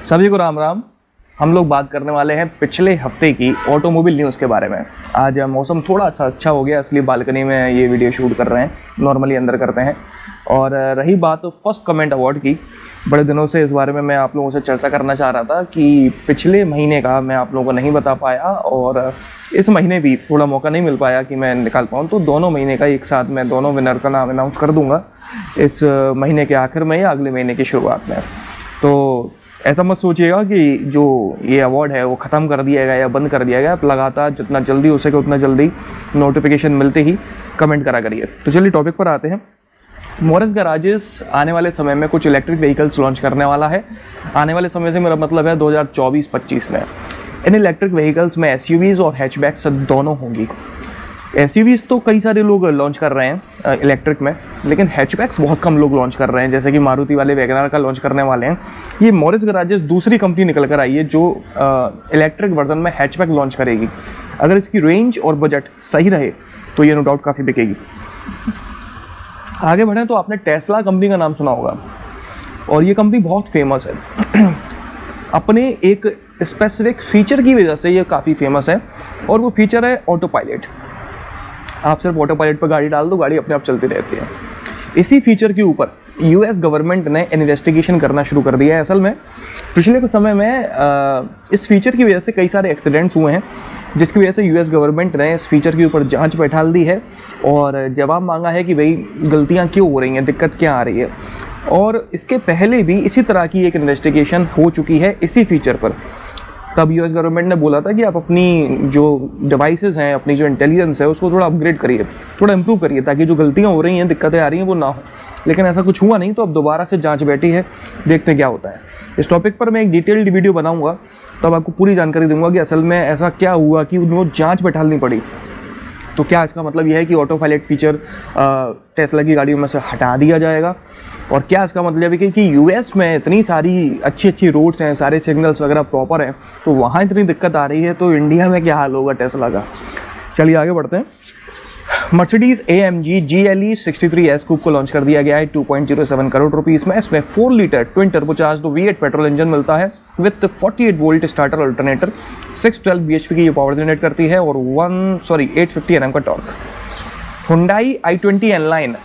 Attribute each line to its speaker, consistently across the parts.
Speaker 1: सभी को राम राम। हम लोग बात करने वाले हैं पिछले हफ्ते की ऑटोमोबाइल न्यूज़ के बारे में। आज मौसम थोड़ा सा अच्छा हो गया, इसलिए बालकनी में ये वीडियो शूट कर रहे हैं, नॉर्मली अंदर करते हैं। और रही बात फर्स्ट कमेंट अवार्ड की, बड़े दिनों से इस बारे में मैं आप लोगों से चर्चा करना चाह रहा था कि पिछले महीने का मैं आप लोगों को नहीं बता पाया और इस महीने भी थोड़ा मौका नहीं मिल पाया कि मैं निकाल पाऊँ, तो दोनों महीने का एक साथ मैं दोनों विनर का नाम अनाउंस कर दूँगा इस महीने के आखिर में या अगले महीने की शुरुआत में। तो ऐसा मत सोचिएगा कि जो ये अवार्ड है वो ख़त्म कर दिया गया या बंद कर दिया गया। आप लगातार जितना जल्दी हो सके उतना जल्दी नोटिफिकेशन मिलते ही कमेंट करा करिए। तो चलिए टॉपिक पर आते हैं। मॉरिस गैराजेस आने वाले समय में कुछ इलेक्ट्रिक व्हीकल्स लॉन्च करने वाला है। आने वाले समय से मेरा मतलब है 2024-25 में। इन इलेक्ट्रिक व्हीकल्स में एसयूवीज़ और हैचबैक्स दोनों होंगी। एसयूवीज़ तो कई सारे लोग लॉन्च कर रहे हैं इलेक्ट्रिक में, लेकिन हैचबैक्स बहुत कम लोग लॉन्च कर रहे हैं, जैसे कि मारुति वाले वैगनआर का लॉन्च करने वाले हैं। ये मॉरिस गैराजेस दूसरी कंपनी निकल कर आई है जो इलेक्ट्रिक वर्जन में हैचबैक लॉन्च करेगी। अगर इसकी रेंज और बजट सही रहे तो ये नो डाउट काफ़ी बिकेगी। आगे बढ़ें तो आपने टेस्ला कंपनी का नाम सुना होगा और ये कंपनी बहुत फेमस है अपने एक स्पेसिफिक फीचर की वजह से। ये काफ़ी फेमस है और वो फीचर है ऑटो पायलट। आप सिर्फ ऑटो पायलट पर गाड़ी डाल दो, गाड़ी अपने आप चलती रहती है। इसी फीचर के ऊपर यूएस गवर्नमेंट ने इन्वेस्टिगेशन करना शुरू कर दिया है। असल में पिछले कुछ समय में इस फीचर की वजह से कई सारे एक्सीडेंट्स हुए हैं, जिसकी वजह से यूएस गवर्नमेंट ने इस फीचर के ऊपर जांच बैठाल दी है और जवाब मांगा है कि भाई गलतियां क्यों हो रही हैं, दिक्कत क्या आ रही है। और इसके पहले भी इसी तरह की एक इन्वेस्टिगेशन हो चुकी है इसी फीचर पर। तब यूएस गवर्नमेंट ने बोला था कि आप अपनी जो डिवाइसेस हैं, अपनी जो इंटेलिजेंस है, उसको थोड़ा अपग्रेड करिए, थोड़ा इंप्रूव करिए, ताकि जो गलतियां हो रही हैं, दिक्कतें आ रही हैं, वो ना हो। लेकिन ऐसा कुछ हुआ नहीं, तो अब दोबारा से जांच बैठी है, देखते हैं क्या होता है। इस टॉपिक पर मैं एक डिटेल्ड वीडियो बनाऊंगा, तब आपको पूरी जानकारी दूंगा कि असल में ऐसा क्या हुआ कि उनको जाँच बैठालनी पड़ी। तो क्या इसका मतलब यह है कि ऑटो पायलट फीचर टेस्ला की गाड़ियों में से हटा दिया जाएगा, और क्या इसका मतलब है कि यूएस में इतनी सारी अच्छी रोड्स हैं, सारे सिग्नल्स वगैरह प्रॉपर हैं, तो वहाँ इतनी दिक्कत आ रही है, तो इंडिया में क्या हाल होगा टेस्ला का। चलिए आगे बढ़ते हैं। मर्सिडीज AMG GLE 63S कूप को लॉन्च कर दिया गया है 2.07 करोड़ रुपीस में। इसमें 4 litre twin turbocharge V8 petrol engine मिलता है with 48 volt starter alternator, 612 bhp की ये पावर जनरेट करती है और 850 Nm का टॉर्क। हुंडई i20 N-Line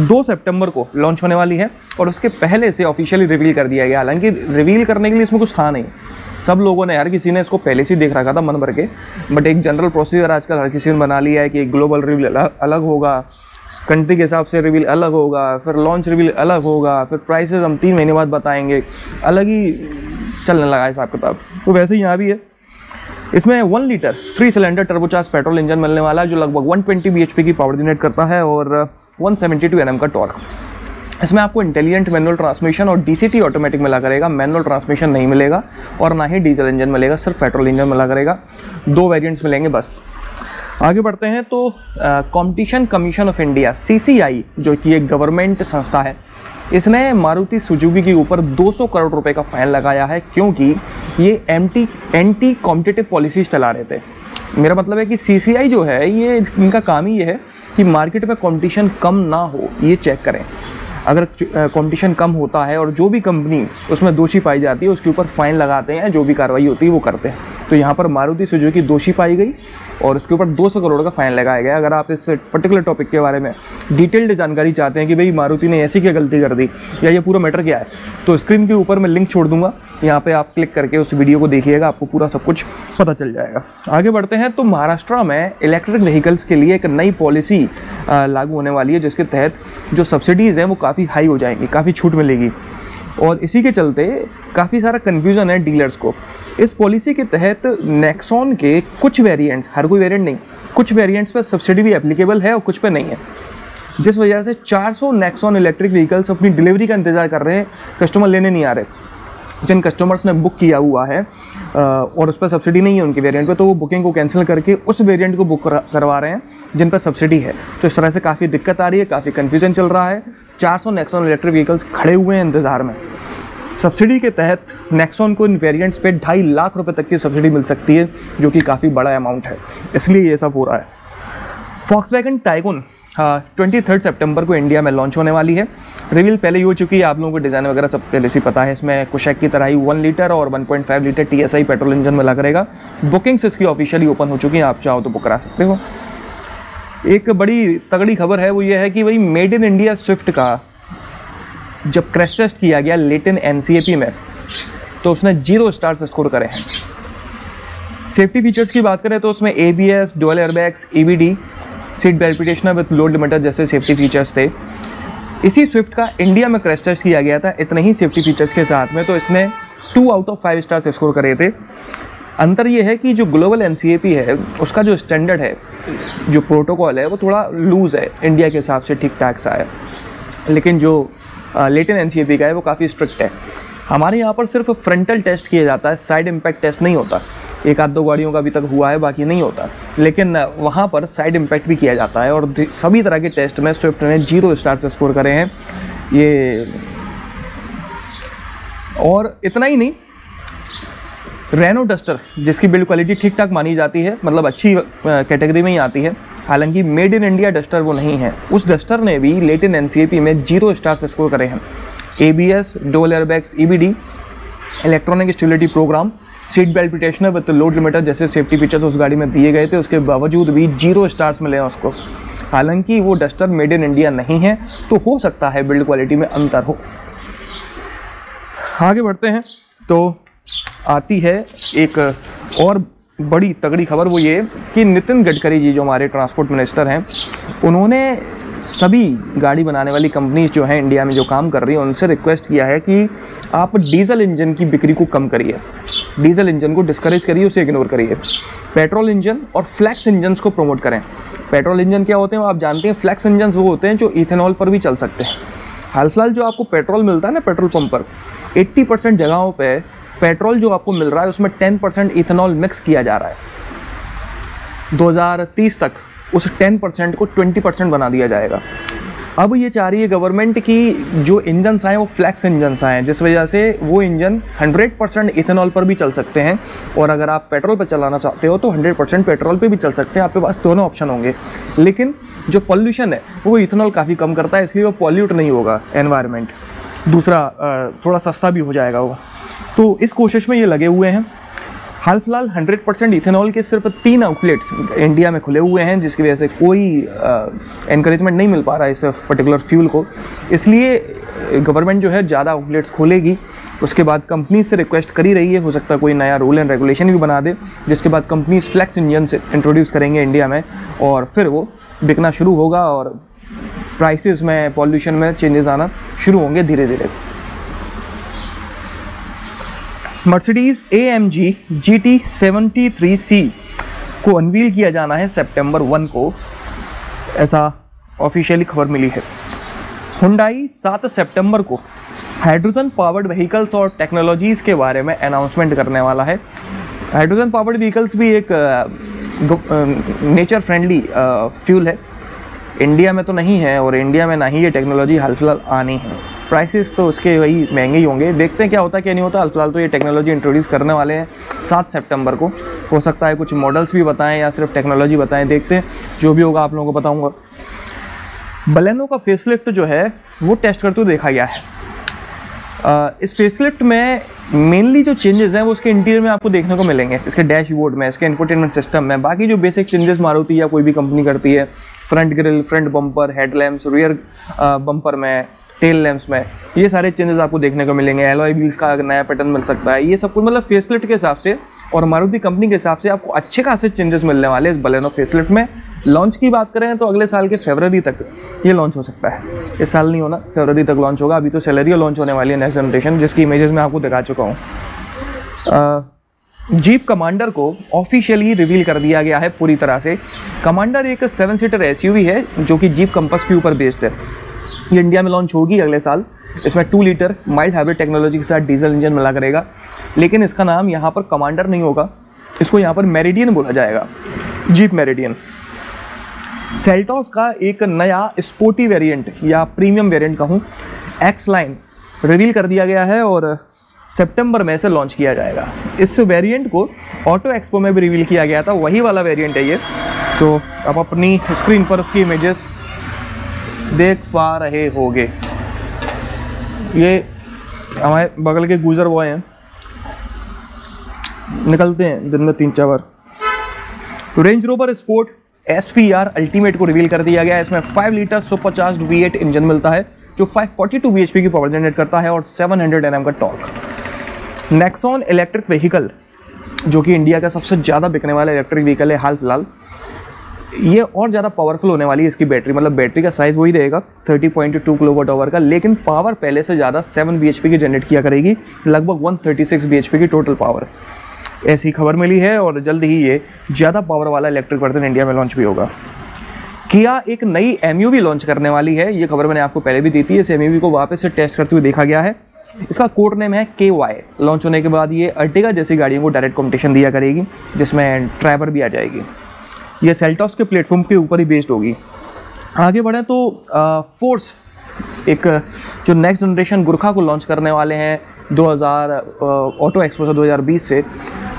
Speaker 1: 2 सितंबर को लॉन्च होने वाली है और उसके पहले से ऑफिशियली रिवील कर दिया गया। हालांकि रिवील करने के लिए इसमें कुछ था नहीं, सब लोगों ने, हर किसी ने इसको पहले से देख रखा था मन भर के, बट एक जनरल प्रोसीजर आजकल हर किसी ने बना लिया है कि ग्लोबल रिवील अलग होगा, कंट्री के हिसाब से रिवील अलग होगा, फिर लॉन्च रिवील अलग होगा, फिर प्राइसेस हम 3 महीने बाद बताएंगे, अलग ही चलने लगा हिसाब किताब। तो वैसे ही यहाँ भी है। इसमें 1 litre 3 cylinder turbocharge petrol engine मिलने वाला है जो लगभग 120 bhp की पावर जनरेट करता है और 172 Nm का टॉर्क। इसमें आपको इंटेलिजेंट मैनुअल ट्रांसमिशन और DCT ऑटोमेटिक मिला करेगा। मैनुअल ट्रांसमिशन नहीं मिलेगा और ना ही डीजल इंजन मिलेगा, सिर्फ पेट्रोल इंजन मिला करेगा। 2 वेरिएंट्स मिलेंगे बस। आगे बढ़ते हैं तो competition commission of India CCI, जो कि एक गवर्नमेंट संस्था है, इसने मारुति सुजुकी के ऊपर 200 करोड़ रुपए का फाइन लगाया है, क्योंकि ये एंटी कॉम्पिटिटिव पॉलिसीज चला रहे थे। मेरा मतलब है कि CCI जो है, ये इनका काम ही ये है कि मार्केट में कंपटीशन कम ना हो, ये चेक करें। अगर कंपटीशन कम होता है और जो भी कंपनी उसमें दोषी पाई जाती है उसके ऊपर फाइन लगाते हैं, जो भी कार्रवाई होती है वो करते हैं। तो यहाँ पर मारुति सुजुकी दोषी पाई गई और उसके ऊपर 200 करोड़ का फाइन लगाया गया। अगर आप इस पर्टिकुलर टॉपिक के बारे में डिटेल्ड जानकारी चाहते हैं कि भाई मारुति ने ऐसी क्या गलती कर दी या ये पूरा मैटर क्या है, तो स्क्रीन के ऊपर मैं लिंक छोड़ दूंगा, यहाँ पे आप क्लिक करके उस वीडियो को देखिएगा, आपको पूरा सब कुछ पता चल जाएगा। आगे बढ़ते हैं तो महाराष्ट्र में इलेक्ट्रिक व्हीकल्स के लिए एक नई पॉलिसी लागू होने वाली है, जिसके तहत जो सब्सिडीज़ हैं वो काफ़ी हाई हो जाएंगी, काफ़ी छूट मिलेगी और इसी के चलते काफ़ी सारा कन्फ्यूज़न है डीलर्स को। इस पॉलिसी के तहत नेक्सॉन के कुछ वेरिएंट्स, हर कोई वेरिएंट नहीं, कुछ वेरिएंट्स पर सब्सिडी भी एप्लीकेबल है और कुछ पे नहीं है, जिस वजह से 400 नेक्सॉन इलेक्ट्रिक व्हीकल्स अपनी डिलीवरी का इंतज़ार कर रहे हैं, कस्टमर लेने नहीं आ रहे। जिन कस्टमर्स ने बुक किया हुआ है और उस पर सब्सिडी नहीं है उनके वेरिएंट पे, तो वो बुकिंग को कैंसिल करके उस वेरिएंट को बुक करवा रहे हैं जिन पर सब्सिडी है। तो इस तरह से काफ़ी दिक्कत आ रही है, काफ़ी कन्फ्यूजन चल रहा है। 400 नेक्सॉन इलेक्ट्रिक व्हीकल्स खड़े हुए हैं इंतज़ार में। सब्सिडी के तहत नेक्सॉन को इन वेरिएंट्स पे 2.5 लाख रुपए तक की सब्सिडी मिल सकती है, जो कि काफ़ी बड़ा अमाउंट है, इसलिए ये सब हो रहा है। Volkswagen टाइगून 23 सितंबर को इंडिया में लॉन्च होने वाली है। रिवील पहले ही हो चुकी है, आप लोगों को डिज़ाइन वगैरह सब पहले से पता है। इसमें कुशैक की तरह ही 1 लीटर और 1.5 लीटर TSI पेट्रोल इंजन मिला करेगा। बुकिंग्स इसकी ऑफिशियली ओपन हो चुकी हैं, आप चाहो तो बुक करा सकते हो। एक बड़ी तगड़ी खबर है, वो ये है कि वही मेड इन इंडिया स्विफ्ट का जब क्रैश टेस्ट किया गया लेटिन NCAP में, तो उसने 0 स्टार्स स्कोर करे हैं। सेफ्टी फीचर्स की बात करें तो उसमें ABS, dual airbags, EBD, seat belt protection with load limiter जैसे सेफ्टी फीचर्स थे। इसी स्विफ्ट का इंडिया में क्रैश टेस्ट किया गया था इतने ही सेफ्टी फीचर्स के साथ में, तो इसने 2 आउट ऑफ 5 स्टार्स स्कोर करे थे। अंतर ये है कि जो ग्लोबल NCAP है उसका जो स्टैंडर्ड है, जो प्रोटोकॉल है, वो थोड़ा लूज़ है, इंडिया के हिसाब से ठीक ठाक सा है। लेकिन जो लेटिन NCAP का है वो काफ़ी स्ट्रिक्ट है। हमारे यहाँ पर सिर्फ फ्रंटल टेस्ट किया जाता है, साइड इम्पैक्ट टेस्ट नहीं होता। एक आध दो गाड़ियों का अभी तक हुआ है, बाकी नहीं होता। लेकिन वहाँ पर साइड इम्पैक्ट भी किया जाता है और सभी तरह के टेस्ट में स्विफ्ट ने 0 स्टार्स स्कोर करे हैं ये। और इतना ही नहीं, रेनो डस्टर जिसकी बिल्ड क्वालिटी ठीक ठाक मानी जाती है, मतलब अच्छी कैटेगरी में ही आती है, हालांकि मेड इन इंडिया डस्टर वो नहीं है, उस डस्टर ने भी लेटिन NCAP में 0 स्टार्स स्कोर करे हैं। ABS, dual airbags, EBD, electronic stability programme, seat belt protection with load limiter जैसे सेफ्टी फीचर्स उस गाड़ी में दिए गए थे, उसके बावजूद भी 0 स्टार्स मिले हैं उसको। हालांकि वो डस्टर मेड इन इंडिया नहीं है, तो हो सकता है बिल्ड क्वालिटी में अंतर हो। आगे बढ़ते हैं तो आती है एक और बड़ी तगड़ी खबर, वो ये कि नितिन गडकरी जी जो हमारे ट्रांसपोर्ट मिनिस्टर हैं, उन्होंने सभी गाड़ी बनाने वाली कंपनीज जो हैं इंडिया में जो काम कर रही हैं उनसे रिक्वेस्ट किया है कि आप डीजल इंजन की बिक्री को कम करिए, डीजल इंजन को डिस्करेज करिए, उसे इग्नोर करिए। पेट्रोल इंजन और फ्लैक्स इंजन्स को प्रमोट करें। पेट्रोल इंजन क्या होते हैं आप जानते हैं, फ्लैक्स इंजन्स वो होते हैं जो इथेनॉल पर भी चल सकते हैं। हाल फिलहाल जो आपको पेट्रोल मिलता है ना पेट्रोल पंप पर, 80% जगहों पे पेट्रोल जो आपको मिल रहा है उसमें 10% इथेनॉल मिक्स किया जा रहा है। 2030 तक उस 10% को 20% बना दिया जाएगा। अब ये चाह रही है गवर्नमेंट की जो इंजन्स आए वो फ्लैक्स इंजन्स आए, जिस वजह से वो इंजन 100% इथेनॉल पर भी चल सकते हैं, और अगर आप पेट्रोल पर चलाना चाहते हो तो 100% पेट्रोल पे भी चल सकते हैं। आपके पास दोनों ऑप्शन होंगे। लेकिन जो पॉल्यूशन है वो इथेनॉल काफ़ी कम करता है, इसलिए वो पॉल्यूट नहीं होगा एनवायरनमेंट। दूसरा थोड़ा सस्ता भी हो जाएगा वो, तो इस कोशिश में ये लगे हुए हैं। हाल फिलहाल 100% इथेनॉल के सिर्फ 3 आउटलेट्स इंडिया में खुले हुए हैं, जिसकी वजह से कोई एनकरेजमेंट नहीं मिल पा रहा है इस पर्टिकुलर फ्यूल को। इसलिए गवर्नमेंट जो है ज़्यादा आउटलेट्स खोलेगी। उसके बाद कंपनी से रिक्वेस्ट करी रही है, हो सकता है कोई नया रूल एंड रेगुलेशन भी बना दे, जिसके बाद कंपनीज फ्लैक्स इंजन से इंट्रोड्यूस करेंगे इंडिया में, और फिर वो बिकना शुरू होगा और प्राइसेस में, पॉल्यूशन में चेंजेस आना शुरू होंगे धीरे धीरे। मर्सिडीज AMG GT 73C को अनवील किया जाना है सितंबर 1 को, ऐसा ऑफिशियली खबर मिली है। हुंडई 7 सितंबर को हाइड्रोजन पावर्ड व्हीकल्स और टेक्नोलॉजीज़ के बारे में अनाउंसमेंट करने वाला है। हाइड्रोजन पावर्ड व्हीकल्स भी एक नेचर फ्रेंडली फ्यूल है, इंडिया में तो नहीं है, और इंडिया में ना ही ये टेक्नोलॉजी हाल फिलहाल आनी है। प्राइसेस तो उसके वही महंगे ही होंगे, देखते हैं क्या होता है क्या नहीं होता। हाल फिलहाल तो ये टेक्नोलॉजी इंट्रोड्यूस करने वाले हैं 7 सितंबर को। हो सकता है कुछ मॉडल्स भी बताएं या सिर्फ टेक्नोलॉजी बताएं, देखते हैं। जो भी होगा आप लोगों को बताऊंगा। बलेनो का फेसलिफ्ट जो है वो टेस्ट करते हुए देखा गया है। इस फेसलिफ्ट में मेनली जो चेंजेस हैं वो उसके इंटीरियर में आपको देखने को मिलेंगे, इसके डैशबोर्ड में, इसके इंफोटेनमेंट सिस्टम में। बाकी जो बेसिक चेंजेस मारुति या कोई भी कंपनी करती है, front grille, front bumper, headlamps, rear bumper में, टेल लैम्प्स में, ये सारे चेंजेस आपको देखने को मिलेंगे। एलॉय व्हील्स का नया पैटर्न मिल सकता है, ये सब कुछ मतलब फेसलिफ्ट के हिसाब से और मारुति कंपनी के हिसाब से आपको अच्छे खासे चेंजेस मिलने वाले इस बलेनो फेसलिफ्ट में। लॉन्च की बात करें तो अगले साल के फरवरी तक ये लॉन्च हो सकता है, इस साल नहीं होना, फरवरी तक लॉन्च होगा। अभी तो सेलेरियो लॉन्च होने वाली है नेक्स्ट जनरेशन, जिसकी इमेजेस मैं आपको दिखा चुका हूँ। जीप कमांडर को ऑफिशियली रिवील कर दिया गया है पूरी तरह से। कमांडर एक 7 सीटर SUV है जो कि जीप कंपस के ऊपर बेस्ड है। ये इंडिया में लॉन्च होगी अगले साल। इसमें 2 लीटर माइल्ड हाइब्रिड टेक्नोलॉजी के साथ डीजल इंजन मिला करेगा, लेकिन इसका नाम यहाँ पर कमांडर नहीं होगा, इसको यहाँ पर मेरिडियन बोला जाएगा, जीप मेरिडियन। सेल्टॉस का एक नया स्पोर्टी वेरिएंट या प्रीमियम वेरिएंट कहूँ, एक्स लाइन रिवील कर दिया गया है और सितंबर में इसे लॉन्च किया जाएगा। इस वेरिएंट को ऑटो एक्सपो में भी रिवील किया गया था, वही वाला वेरिएंट है ये। तो आप अपनी स्क्रीन पर उसकी इमेजेस देख पा रहे होंगे। ये हमारे बगल के गुजर बॉय हैं, निकलते हैं दिन में 3-4 बार। तो range rover sport SVR ultimate को रिवील कर दिया गया है। इसमें 5 लीटर सुपरचार्ज्ड V8 इंजन मिलता है जो 542 bhp की पावर जनरेट करता है और 700 Nm का टॉर्क। नेक्सॉन इलेक्ट्रिक व्हीकल जो कि इंडिया का सबसे ज़्यादा बिकने वाला इलेक्ट्रिक व्हीकल है हाल फिलहाल, ये और ज़्यादा पावरफुल होने वाली है इसकी बैटरी। मतलब बैटरी का साइज़ वही रहेगा 30.2 kWh का, लेकिन पावर पहले से ज़्यादा 7 bhp की जनरेट किया करेगी, लगभग 136 bhp की टोटल पावर, ऐसी खबर मिली है। और जल्द ही ये ज़्यादा पावर वाला इलेक्ट्रिक वर्जन इंडिया में लॉन्च भी होगा। किया एक नई MUV लॉन्च करने वाली है, ये खबर मैंने आपको पहले भी दी थी। इस MUV को वापस से टेस्ट करते हुए देखा गया है। इसका कोड नेम है KY। लॉन्च होने के बाद ये अर्टिगा जैसी गाड़ियों को डायरेक्ट कॉम्पिटिशन दिया करेगी, जिसमें ड्राइवर भी आ जाएगी। ये सेल्टॉस के प्लेटफॉर्म के ऊपर ही बेस्ड होगी। आगे बढ़ें तो फोर्स एक जो नेक्स्ट जनरेशन गुरखा को लॉन्च करने वाले हैं 2000 ऑटो एक्सपोजर 2020 से,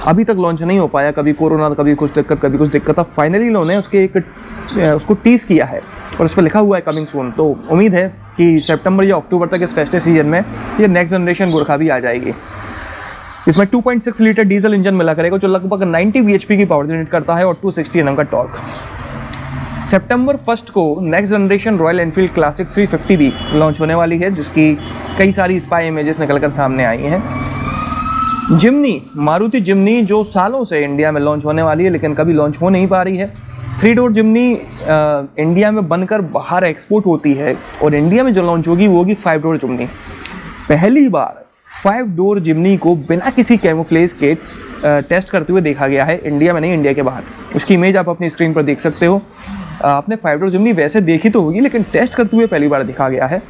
Speaker 1: अभी तक लॉन्च नहीं हो पाया, कभी कोरोना, कभी कुछ दिक्कत। अब फाइनली इन्होंने उसको टीज किया है और उस पर लिखा हुआ है कमिंग सून। तो उम्मीद है कि सितंबर या अक्टूबर तक इस फेस्टिव सीजन में ये नेक्स्ट जनरेशन गुरखा भी आ जाएगी। इसमें 2.6 लीटर डीजल इंजन मिला करेगा जो लगभग 90 bhp की पावर जनरेट करता है और 260 Nm का टॉर्क। सितंबर 1 को next generation royal Enfield classic 350 भी लॉन्च होने वाली है, जिसकी कई सारी स्पाई इमेजेस निकलकर सामने आई हैं। जिम्नी, मारुति जिम्नी जो सालों से इंडिया में लॉन्च होने वाली है लेकिन कभी लॉन्च हो नहीं पा रही है। 3 डोर जिम्नी इंडिया में बनकर बाहर एक्सपोर्ट होती है और इंडिया में जो लॉन्च होगी वो होगी 5 डोर जिम्नी। पहली बार 5 डोर जिम्नी को बिना किसी कैमोफ्लेज के टेस्ट करते हुए देखा गया है, इंडिया में नहीं, इंडिया के बाहर। उसकी इमेज आप अपनी स्क्रीन पर देख सकते हो। आपने 5 डोर जिम्नी वैसे देखी तो होगी, लेकिन टेस्ट करते हुए पहली बार दिखा गया है।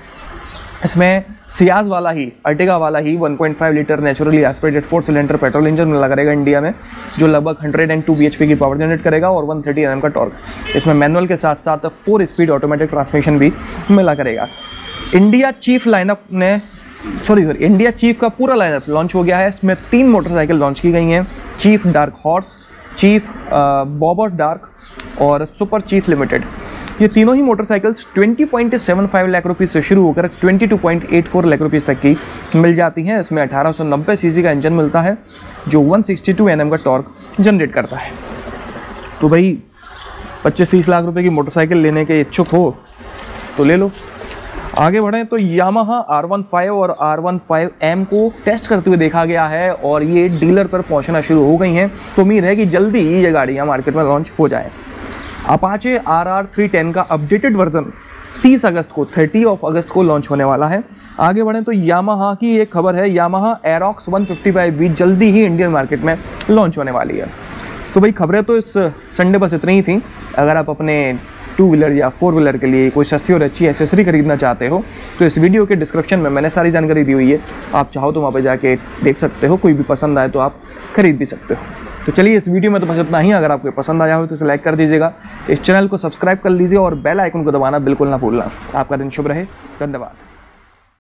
Speaker 1: इसमें सियाज वाला ही, अर्टिगा वाला ही 1.5 litre naturally aspirated 4 cylinder petrol engine मिला करेगा इंडिया में, जो लगभग 102 bhp की पावर जनरेट करेगा और 130 Nm का टॉर्क। इसमें मैनुअल के साथ साथ 4 स्पीड ऑटोमेटिक ट्रांसमिशन भी मिला करेगा। इंडिया चीफ का पूरा लाइनअप लॉन्च हो गया है। इसमें 3 मोटरसाइकिल लॉन्च की गई हैं, chief dark horse, chief bobber dark और सुपर चीफ लिमिटेड। ये तीनों ही मोटरसाइकिल्स 20.75 लाख रुपीस से शुरू होकर 22.84 लाख रुपीस तक की मिल जाती हैं। इसमें 1890 सीसी का इंजन मिलता है जो 162 Nm का टॉर्क जनरेट करता है। तो भाई 25-30 लाख रुपए की मोटरसाइकिल लेने के इच्छुक हो तो ले लो। आगे बढ़ें तो यामाहा R15 और R15M को टेस्ट करते हुए देखा गया है और ये डीलर पर पहुंचना शुरू हो गई हैं। तो उम्मीद है कि जल्दी ही ये गाड़ियाँ मार्केट में लॉन्च हो जाए। अपाचे RR 310 का अपडेटेड वर्जन 30 अगस्त को लॉन्च होने वाला है। आगे बढ़ें तो यामाहा की एक खबर है, यामाहा एरोक्स 155 भी जल्दी ही इंडियन मार्केट में लॉन्च होने वाली है। तो भाई खबरें तो इस संडे बस इतनी ही थी। अगर आप अपने 2 व्हीलर या 4 व्हीलर के लिए कोई सस्ती और अच्छी एसेसरी खरीदना चाहते हो तो इस वीडियो के डिस्क्रिप्शन में मैंने सारी जानकारी दी हुई है, आप चाहो तो वहाँ पर जाके देख सकते हो। कोई भी पसंद आए तो आप खरीद भी सकते हो। तो चलिए इस वीडियो में तो बस इतना ही। अगर आपको पसंद आया हो तो इसे लाइक कर दीजिएगा, इस चैनल को सब्सक्राइब कर लीजिए और बेल आइकन को दबाना बिल्कुल ना भूलना। आपका दिन शुभ रहे। धन्यवाद।